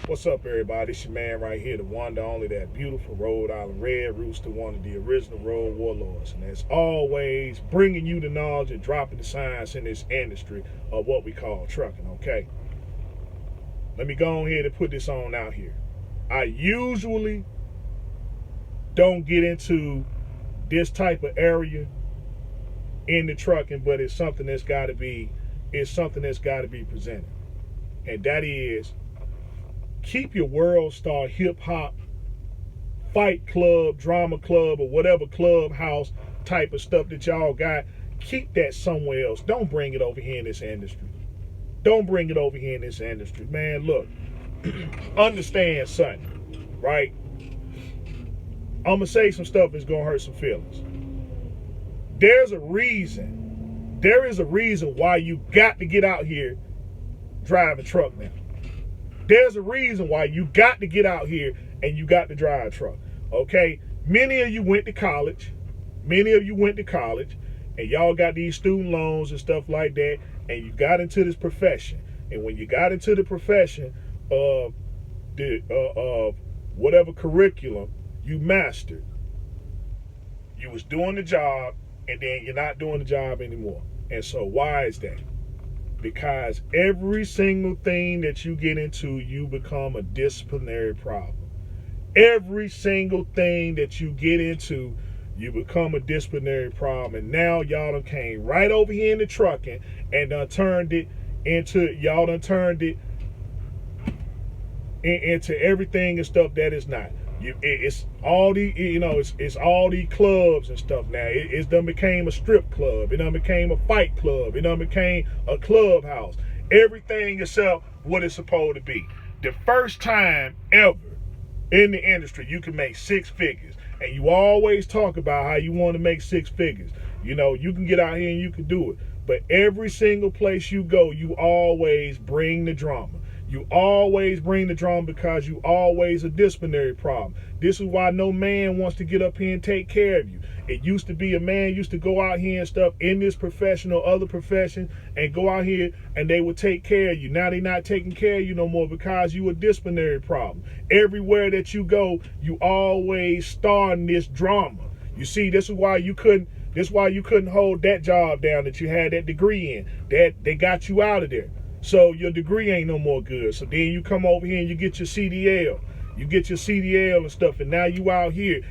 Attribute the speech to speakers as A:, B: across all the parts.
A: What's up, everybody? It's your man right here, the one, the only, that beautiful Rhode Island Red Rooster, one of the original road warlords. And as always, bringing you the knowledge and dropping the science in this industry of what we call trucking, okay? Let me go on here and put this on out here. I usually don't get into this type of area in the trucking, but it's something that's got to be presented. And that is, keep your world star hip hop fight club, drama club, or whatever clubhouse type of stuff that y'all got. Keep that somewhere else. Don't bring it over here in this industry. Don't bring it over here in this industry. Man, look, understand something, right? I'm going to say some stuff that's going to hurt some feelings. There is a reason why you got to get out here driving truck now. There's a reason why you got to get out here and you got to drive a truck, okay? Many of you went to college, and y'all got these student loans and stuff like that, and you got into this profession. And when you got into the profession of whatever curriculum you mastered, you was doing the job, and then you're not doing the job anymore. And so why is that? Because every single thing that you get into, you become a disciplinary problem. Every single thing that you get into, you become a disciplinary problem. And now y'all done came right over here in the trucking and turned it into everything and stuff that is not. It's all it's all these clubs and stuff now. It's done became a strip club. It done became a fight club. It done became a clubhouse. Everything except what it's supposed to be. The first time ever in the industry you can make six figures. And you always talk about how you want to make six figures. You know, you can get out here and you can do it. But every single place you go, you always bring the drama. You always bring the drama because you always a disciplinary problem. This is why no man wants to get up here and take care of you. It used to be a man used to go out here and stuff in this profession or other profession and go out here and they would take care of you. Now they're not taking care of you no more because you a disciplinary problem. Everywhere that you go, you always starting this drama. You see, this is why you couldn't hold that job down that you had that degree in. That they got you out of there. So your degree ain't no more good. So then you come over here and you get your CDL. You get your CDL and stuff. And now you out here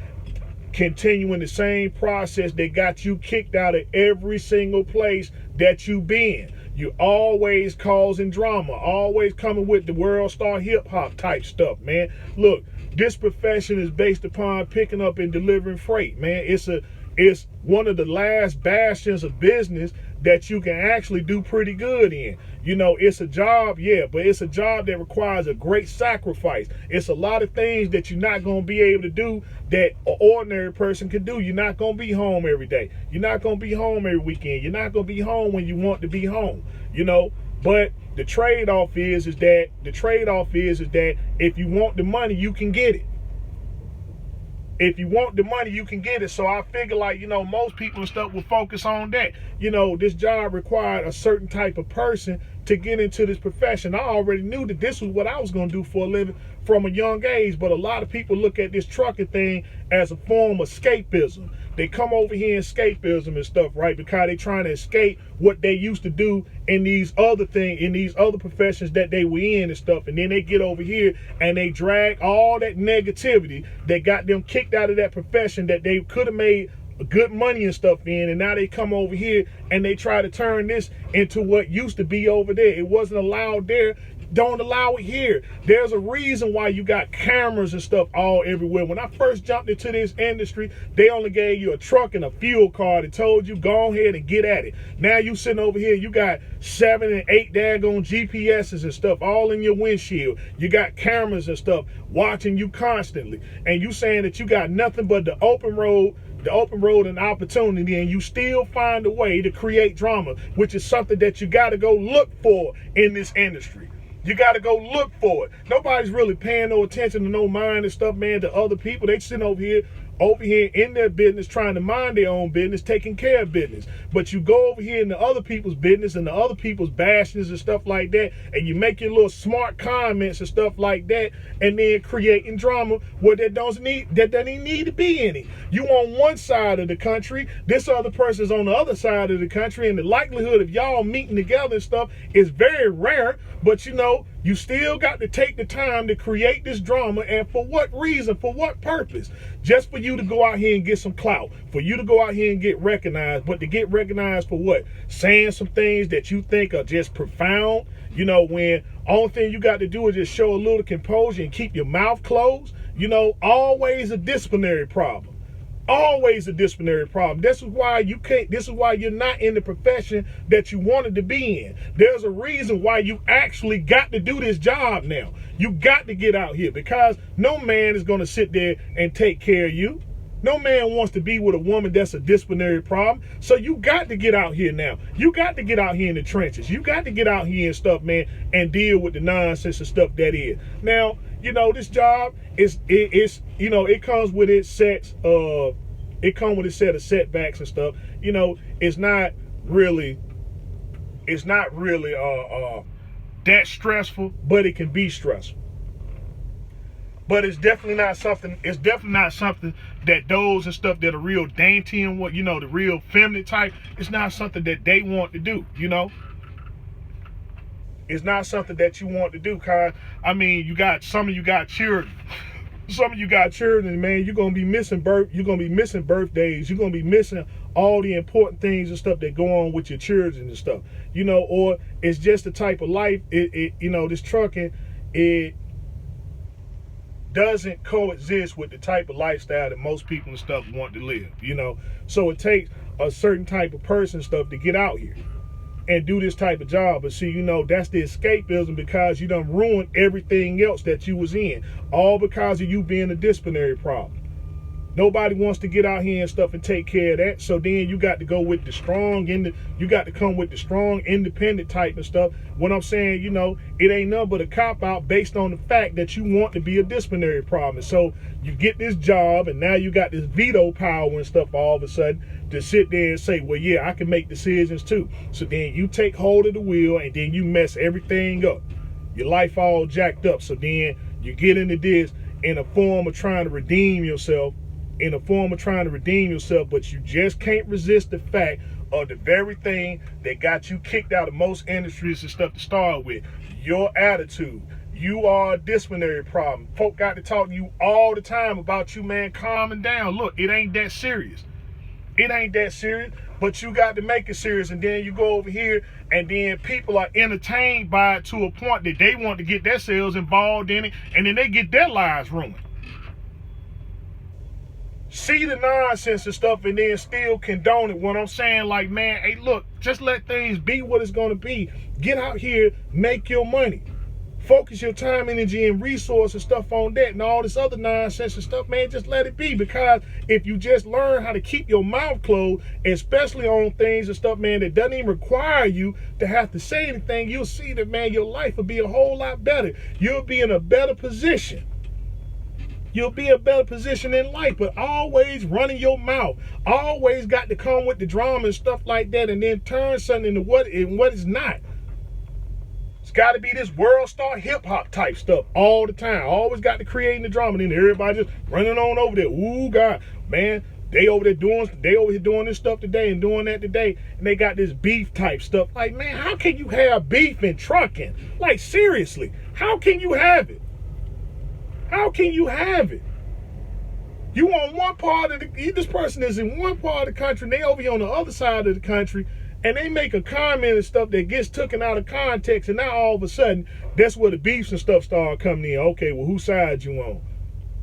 A: continuing the same process that got you kicked out of every single place that you been. You always causing drama. Always coming with the world star hip hop type stuff, man. Look, this profession is based upon picking up and delivering freight, man. It's one of the last bastions of business that you can actually do pretty good in. You know, it's a job, yeah, but it's a job that requires a great sacrifice. It's a lot of things that you're not going to be able to do that an ordinary person can do. You're not going to be home every day. You're not going to be home every weekend. You're not going to be home when you want to be home, you know. But the trade-off is that if you want the money, you can get it. If you want the money, you can get it. So I figure, like, you know, most people and stuff will focus on that. You know, this job required a certain type of person to get into this profession. I already knew that this was what I was going to do for a living from a young age. But a lot of people look at this trucking thing as a form of escapism. They come over here in escapism and stuff, right? Because they trying to escape what they used to do in these other professions that they were in and stuff. And then they get over here and they drag all that negativity that got them kicked out of that profession that they could have made good money and stuff in. And now they come over here and they try to turn this into what used to be over there. It wasn't allowed there. Don't allow it here. There's a reason why you got cameras and stuff all everywhere. When I first jumped into this industry, they only gave you a truck and a fuel card and told you go ahead and get at it. Now you sitting over here, you got 7 and 8 daggone GPSs and stuff all in your windshield. You got cameras and stuff watching you constantly. And you saying that you got nothing but the open road and opportunity, and you still find a way to create drama, which is something that you got to go look for in this industry. You got to go look for it. Nobody's really paying no attention to no mind and stuff, man, to other people. They sitting over here over here in their business, trying to mind their own business, taking care of business. But you go over here into other people's business and the other people's bashings and stuff like that, and you make your little smart comments and stuff like that, and then creating drama where that doesn't even need to be any. You on one side of the country, this other person's on the other side of the country, and the likelihood of y'all meeting together and stuff is very rare. But you know, you still got to take the time to create this drama, and for what reason, for what purpose? Just for you to go out here and get some clout, for you to go out here and get recognized. But to get recognized for what? Saying some things that you think are just profound, you know, when only thing you got to do is just show a little composure and keep your mouth closed. You know, always a disciplinary problem. Always a disciplinary problem. This is why you're not in the profession that you wanted to be in. There's a reason why you actually got to do this job now. You got to get out here, because no man is going to sit there and take care of you. No man wants to be with a woman that's a disciplinary problem. So you got to get out here now. You got to get out here in the trenches. You got to get out here and stuff, man, and deal with the nonsense and stuff that is. Now, you know, this job it comes with its sets of, it comes with a set of setbacks and stuff. You know, it's not really that stressful, but it can be stressful. But it's definitely not something that those and stuff that are real dainty and what, you know, the real feminine type, it's not something that they want to do, you know. It's not something that you want to do, cause I mean, some of you got children. Some of you got children, man, you're gonna be missing birthdays, you're gonna be missing all the important things and stuff that go on with your children and stuff. You know, or it's just the type of life, this trucking, it doesn't coexist with the type of lifestyle that most people and stuff want to live, you know. So it takes a certain type of person and stuff to get out here and do this type of job. But see, you know, that's the escapism, because you done ruined everything else that you was in, all because of you being a disciplinary problem. Nobody wants to get out here and stuff and take care of that. So then you got to go with the strong, you got to come with the strong, independent type of stuff. What I'm saying, you know, it ain't nothing but a cop-out based on the fact that you want to be a disciplinary problem. And so you get this job, and now you got this veto power and stuff all of a sudden to sit there and say, well, yeah, I can make decisions too. So then you take hold of the wheel, and then you mess everything up. Your life all jacked up. So then you get into this in a form of trying to redeem yourself, but you just can't resist the fact of the very thing that got you kicked out of most industries and stuff to start with. Your attitude. You are a disciplinary problem. Folk got to talk to you all the time about you, man, calming down. Look, it ain't that serious. It ain't that serious, but you got to make it serious. And then you go over here, and then people are entertained by it to a point that they want to get themselves involved in it, and then they get their lives ruined. See the nonsense and stuff and then still condone it. What I'm saying, like, man, hey, look, just let things be what it's going to be. Get out here, make your money. Focus your time, energy, and resources and stuff on that, and all this other nonsense and stuff, man, just let it be. Because if you just learn how to keep your mouth closed, especially on things and stuff, man, that doesn't even require you to have to say anything, you'll see that, man, your life will be a whole lot better. You'll be in a better position. You'll be in a better position in life, but always running your mouth. Always got to come with the drama and stuff like that, and then turn something into what it's not. It's got to be this world star hip hop type stuff all the time. Always got to create the drama, and then everybody just running on over there. Ooh, God, man, they over here doing this stuff today and doing that today, and they got this beef type stuff. Like, man, how can you have beef in trucking? Like, seriously, how can you have it? How can you have it? You on one part of this person is in one part of the country, and they over here on the other side of the country, and they make a comment and stuff that gets taken out of context, and now all of a sudden, that's where the beefs and stuff start coming in. Okay, well, whose side you on?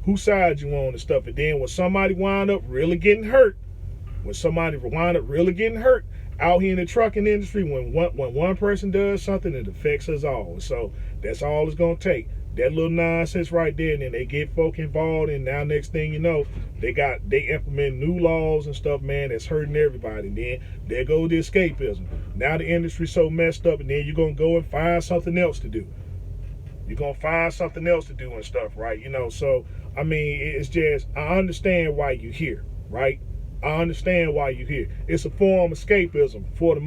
A: Whose side you on and stuff? And then when somebody wind up really getting hurt, out here in the trucking industry, when one person does something, it affects us all. So that's all it's gonna take. That little nonsense right there, and then they get folk involved, and now next thing you know, they implement new laws and stuff, man, that's hurting everybody. And then there goes the escapism. Now the industry's so messed up, and then you're gonna go and find something else to do. You're gonna find something else to do and stuff, right? You know, so I mean, it's just, I understand why you're here, right? I understand why you're here. It's a form of escapism for the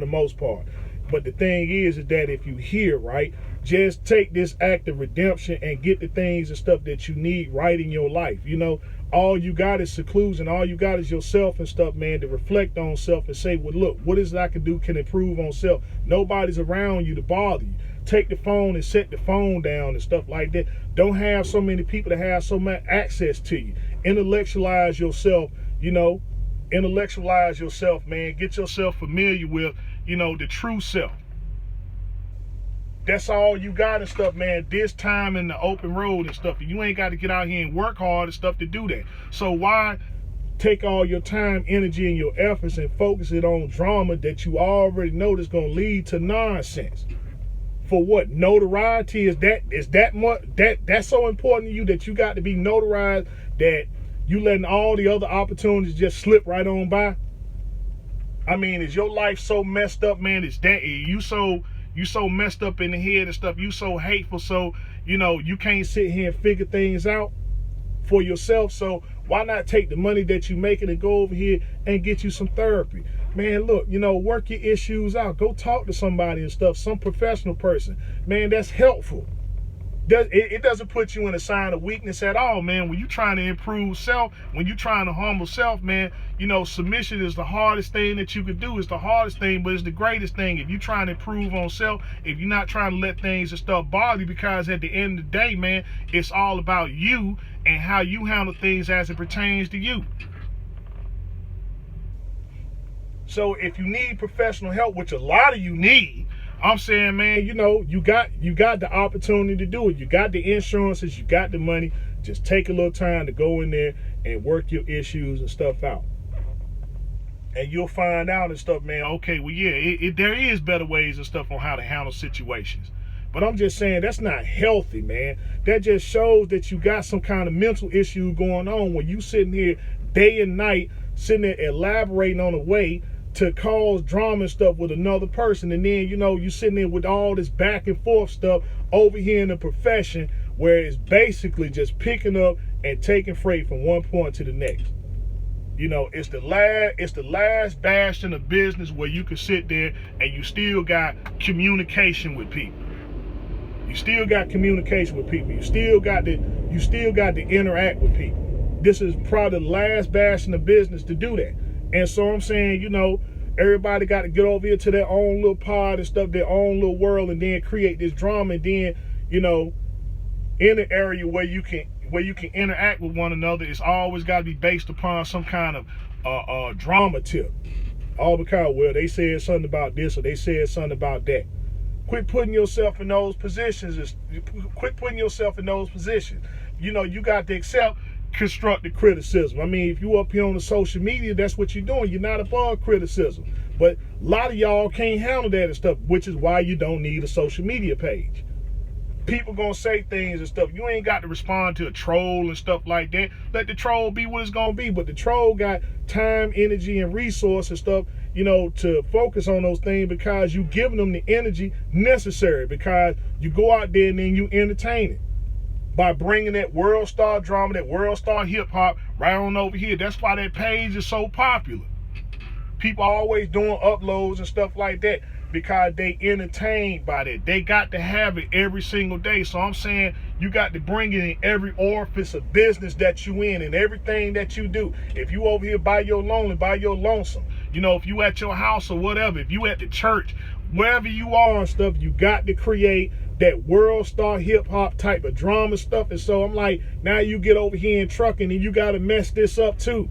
A: most part. But the thing is that if you here, right, just take this act of redemption and get the things and stuff that you need right in your life. You know, all you got is seclusion. All you got is yourself and stuff, man, to reflect on self and say, well, look, what is it I can do, can improve on self? Nobody's around you to bother you. Take the phone and set the phone down and stuff like that. Don't have so many people that have so much access to you. Intellectualize yourself, you know, intellectualize yourself, man. Get yourself familiar with, you know, the true self. That's all you got and stuff, man. This time in the open road and stuff. You ain't got to get out here and work hard and stuff to do that. So why take all your time, energy, and your efforts and focus it on drama that you already know that's going to lead to nonsense? For what? Notoriety? Is that much? That's so important to you that you got to be notarized that you letting all the other opportunities just slip right on by? I mean, is your life so messed up, man? Is that you so messed up in the head and stuff? You so hateful, so you know you can't sit here and figure things out for yourself. So why not take the money that you making and go over here and get you some therapy? Man, look, you know, work your issues out. Go talk to somebody and stuff, some professional person. Man, that's helpful. It doesn't put you in a sign of weakness at all, man. When you're trying to improve self, when you're trying to humble self, man, you know, submission is the hardest thing that you could do. It's the hardest thing, but it's the greatest thing. If you're trying to improve on self, if you're not trying to let things and stuff bother you, because at the end of the day, man, it's all about you and how you handle things as it pertains to you. So if you need professional help, which a lot of you need, I'm saying, man, you know, you got the opportunity to do it. You got the insurances, you got the money. Just take a little time to go in there and work your issues and stuff out. And you'll find out and stuff, man, okay, well, yeah, there is better ways and stuff on how to handle situations. But I'm just saying that's not healthy, man. That just shows that you got some kind of mental issue going on when you sitting here day and night, sitting there elaborating on a way to cause drama and stuff with another person, and then, you know, you sitting there with all this back and forth stuff over here in the profession where it's basically just picking up and taking freight from one point to the next. You know, it's the last bastion of business where you can sit there and you still got communication with people. You still got communication with people. You still got to interact with people. This is probably the last bastion of business to do that. And so I'm saying, you know, everybody got to get over here to their own little pod and stuff, their own little world, and then create this drama. And then, you know, in an area where you can interact with one another, it's always got to be based upon some kind of drama tip. All because, well, they said something about this or they said something about that. Quit putting yourself in those positions. Quit putting yourself in those positions. You know, you got to accept constructive criticism. I mean, if you up here on the social media, that's what you're doing. You're not above criticism. But a lot of y'all can't handle that and stuff, which is why you don't need a social media page. People gonna say things and stuff. You ain't got to respond to a troll and stuff like that. Let the troll be what it's gonna be. But the troll got time, energy, and resource and stuff, you know, to focus on those things because you giving them the energy necessary, because you go out there and then you entertain it by bringing that world star drama, that world star hip hop right on over here. That's why that page is so popular. People are always doing uploads and stuff like that because they entertained by that. They got to have it every single day. So I'm saying you got to bring it in every orifice of business that you in and everything that you do. If you over here by your lonely, by your lonesome, you know, if you at your house or whatever, if you at the church, wherever you are and stuff, you got to create that world star hip hop type of drama stuff. And so I'm like, now you get over here in trucking and you got to mess this up too.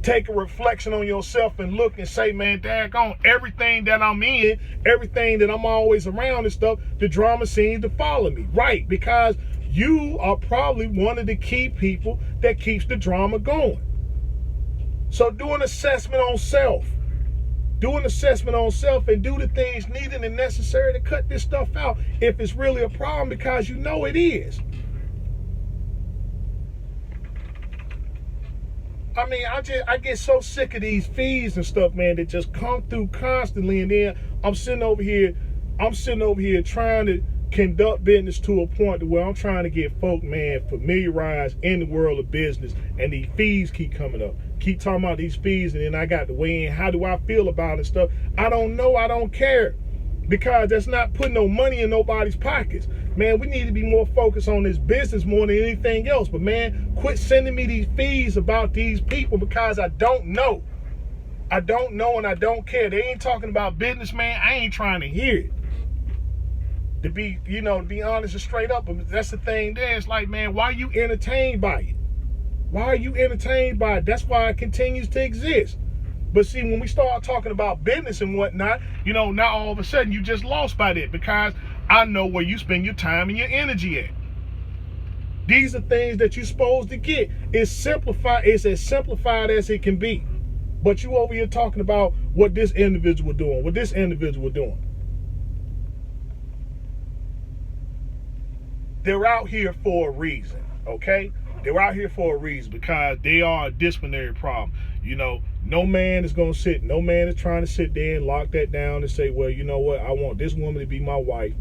A: Take a reflection on yourself and look and say, man, daggone, everything that I'm in, everything that I'm always around and stuff, the drama seems to follow me. Right, because you are probably one of the key people that keeps the drama going. So do an assessment on self. Do an assessment on self and do the things needed and necessary to cut this stuff out if it's really a problem, because you know it is. I mean, I get so sick of these feeds and stuff, man, that just come through constantly, and then I'm sitting over here trying to conduct business to a point to where I'm trying to get folk, man, familiarized in the world of business, and these fees keep coming up. Keep talking about these fees, and then I got to weigh in. How do I feel about it stuff? I don't know. I don't care. Because that's not putting no money in nobody's pockets. Man, we need to be more focused on this business more than anything else. But man, quit sending me these fees about these people because I don't know. I don't know and I don't care. They ain't talking about business, man. I ain't trying to hear it. To be, to be honest and straight up, but that's the thing there. It's like, man, why are you entertained by it? Why are you entertained by it? That's why it continues to exist. But see, when we start talking about business and whatnot, now all of a sudden you just lost by that because I know where you spend your time and your energy at. These are things that you're supposed to get. It's simplified. It's as simplified as it can be. But you over here talking about what this individual doing, what this individual doing. They're out here for a reason, okay? They're out here for a reason because they are a disciplinary problem. No man is trying to sit there and lock that down and say, well, you know what? I want this woman to be my wife.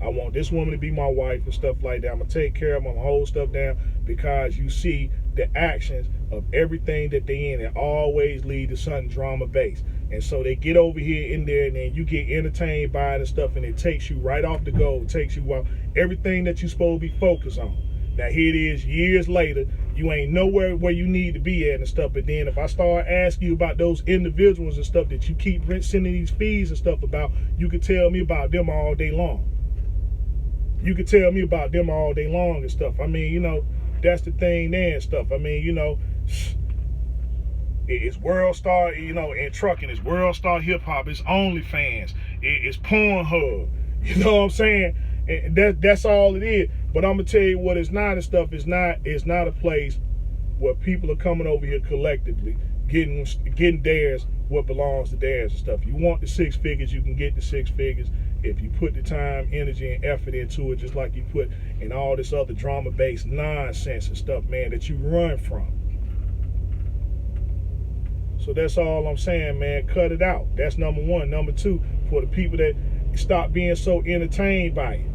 A: I want this woman to be my wife and stuff like that. I'm going to take care of them. I'm going to hold stuff down because you see the actions of everything that they in. It always lead to something drama based. And so they get over here in there and then you get entertained by it and stuff and it takes you right off the goal. It takes you out everything that you're supposed to be focused on. Now here it is years later, you ain't nowhere where you need to be at and stuff. But then if I start asking you about those individuals and stuff that you keep sending these fees and stuff about, you can tell me about them all day long. You can tell me about them all day long and stuff. I mean, that's the thing there and stuff. I mean, it's Worldstar, in trucking, it's Worldstar Hip Hop, it's OnlyFans, it's Pornhub. You know what I'm saying? And that's all it is. But I'm gonna tell you what it's not and stuff. It's not a place where people are coming over here collectively, getting theirs, what belongs to theirs and stuff. You want the 6 figures, you can get the 6 figures if you put the time, energy, and effort into it, just like you put in all this other drama-based nonsense and stuff, man, that you run from. So that's all I'm saying, man. Cut it out. That's number one. Number two, for the people that stop being so entertained by it.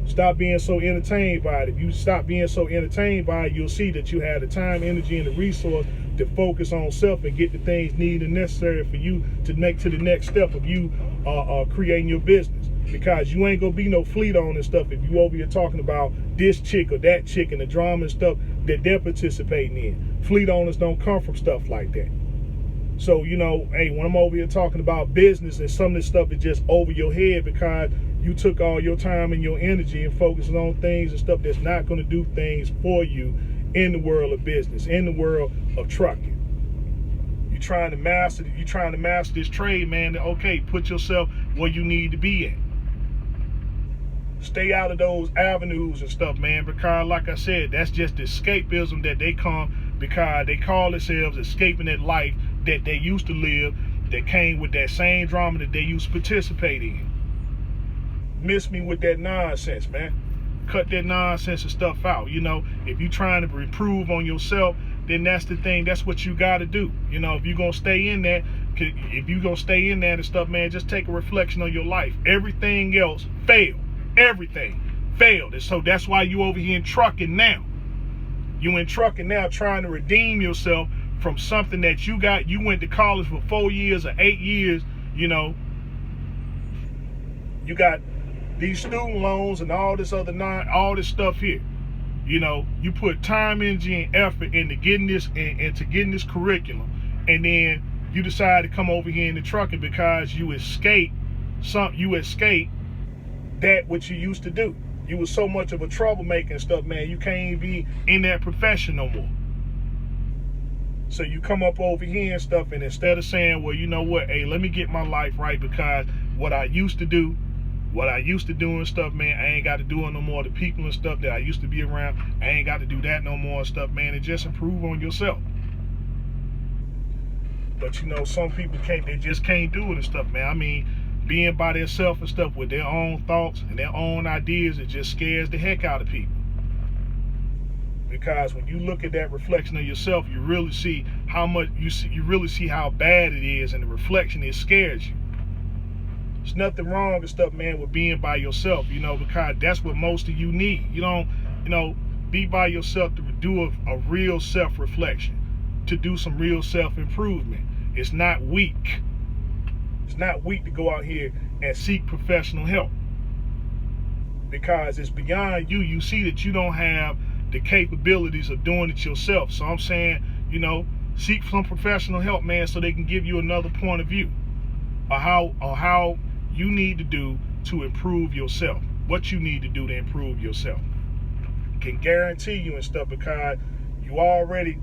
A: Stop being so entertained by it. If you stop being so entertained by it, you'll see that you have the time, energy, and the resource to focus on self and get the things needed and necessary for you to make to the next step of you creating your business. Because you ain't gonna be no fleet on and stuff if you over here talking about this chick or that chick and the drama and stuff that they're participating in. Fleet owners don't come from stuff like that. So, hey, when I'm over here talking about business and some of this stuff is just over your head because you took all your time and your energy and focusing on things and stuff that's not going to do things for you in the world of business, in the world of trucking. You're trying to master this trade, man. Okay, put yourself where you need to be at. Stay out of those avenues and stuff, man, because like I said, that's just escapism that they come because they call themselves escaping that life that they used to live that came with that same drama that they used to participate in. Miss me with that nonsense, man. Cut that nonsense and stuff out. If you're trying to improve on yourself, then that's the thing. That's what you got to do. If you're going to stay in that, and stuff, man, just take a reflection on your life. Everything else failed. Everything failed. And so that's why you over here in trucking now. You in trucking now trying to redeem yourself from something that you went to college for 4 years or 8 years, you got these student loans and all this all this stuff here. You put time, energy, and effort into getting this into getting this curriculum, and then you decide to come over here into trucking because you escape that which you used to do. You was so much of a troublemaker and stuff, man, you can't be in that profession no more. So you come up over here and stuff, and instead of saying, well, you know what, hey, let me get my life right because what I used to do and stuff, man, I ain't got to do it no more. The people and stuff that I used to be around, I ain't got to do that no more and stuff, man, and just improve on yourself. But some people they just can't do it and stuff, man. I mean, being by themselves and stuff with their own thoughts and their own ideas, it just scares the heck out of people. Because when you look at that reflection of yourself, you really see how much you really see how bad it is, and the reflection, it scares you. There's nothing wrong and stuff, man, with being by yourself, you know, because that's what most of you need. You don't, you know, be by yourself to do a real self-reflection, to do some real self-improvement. It's not weak. It's not weak to go out here and seek professional help, because it's beyond you. You see that you don't have the capabilities of doing it yourself. So I'm saying, you know, seek some professional help, man, so they can give you another point of view or how you need to do to improve yourself, what you need to do to improve yourself. Can guarantee you and stuff, because you already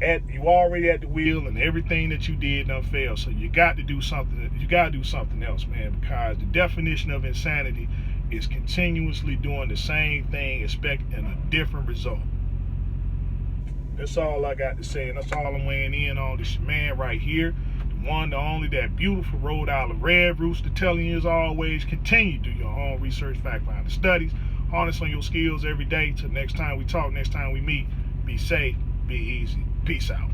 A: at the wheel, and everything that you did done failed. So you got to do something. You got to do something else, man, because the definition of insanity is continuously doing the same thing, expecting a different result. That's all I got to say, and that's all I'm weighing in on. This man right here, the one, the only, that beautiful Rhode Island Red Rooster, telling you as always, continue to do your own research, fact finding studies, harness on your skills every day. Till next time we talk, next time we meet, be safe, be easy. Peace out.